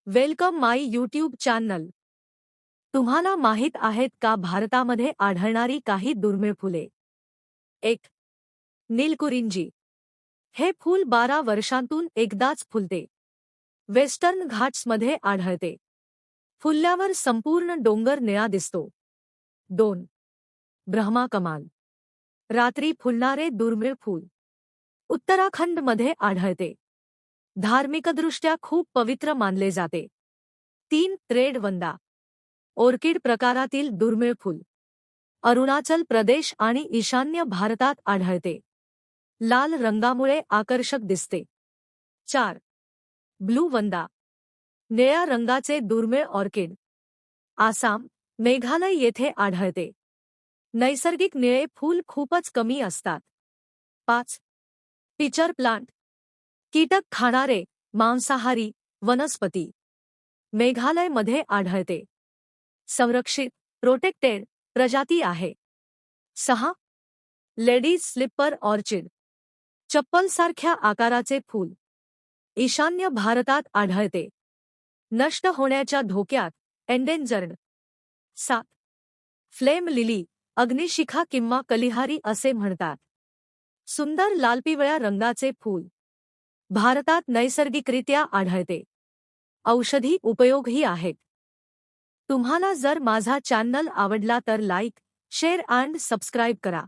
Welcome माय YouTube channel. तुम्हाला माहित आहेत का भारतामध्ये आढळणारी काही दुर्मिळ फुले? 1. नीलकुरिंजी। हे फूल 12 वर्षांतून एकदाच फुलते। वेस्टर्न घाट्समध्ये आढळते। फुलल्यावर संपूर्ण डोंगर निळा दिसतो। 2. ब्रह्मा कमाल। रात्री फुलणारे दुर्मिळ फूल। उत्तराखंडमध्ये आढळते। धार्मिकदृष्ट्या खूप पवित्र मानले जाते। 3. त्रेडवंदा। ऑर्किड प्रकारातील दुर्मिळ फूल। अरुणाचल प्रदेश आणि ईशान्य भारतात आढळते। लाल रंगामुळे आकर्षक दिसते। 4. ब्लू वंदा। निळ्या रंगाचे दुर्मिळ ऑर्किड। आसाम, मेघालय येथे आढळते। नैसर्गिक निळे फूल खूपच कमी असतात। 5. Pitcher plant. कीटक खाणारे, मांसाहारी वनस्पती। मेघालयमध्ये आढळते। संरक्षित प्रोटेक्टेड प्रजाती आहे। 6. Ladies sleeper orchid. चप्पलसारख्या आकाराचे फूल। ईशान्य भारतात आढळते। नष्ट होण्याच्या धोक्यात, एंडेंजर्ड। 7. फ्लेम लिली, अग्निशिखा किंवा कलिहारी असे म्हणतात। सुंदर लालपिवळ्या रंगाचे फूल। भारतात नैसर्गिकरित्या आढळते। औषधी उपयोगही आहेत। तुम्हाला जर माझा चॅनल आवडला तर लाईक, शेअर आणि सबस्क्राईब करा।